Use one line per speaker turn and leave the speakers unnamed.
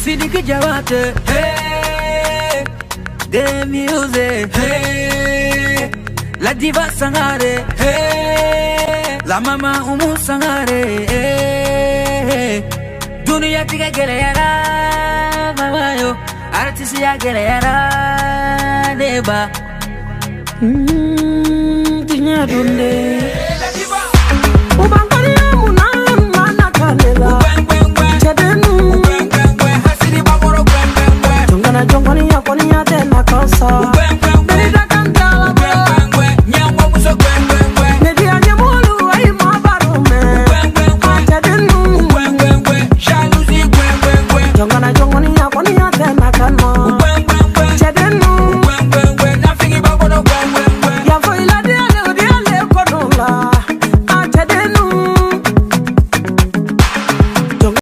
Sidiki Jawate, hey, the music, hey, la diva Sangare, hey, la mama Umu Sangare, hey, dunia tiga gelera, mama yo, artisi ya gelera, deba, tinya dunde.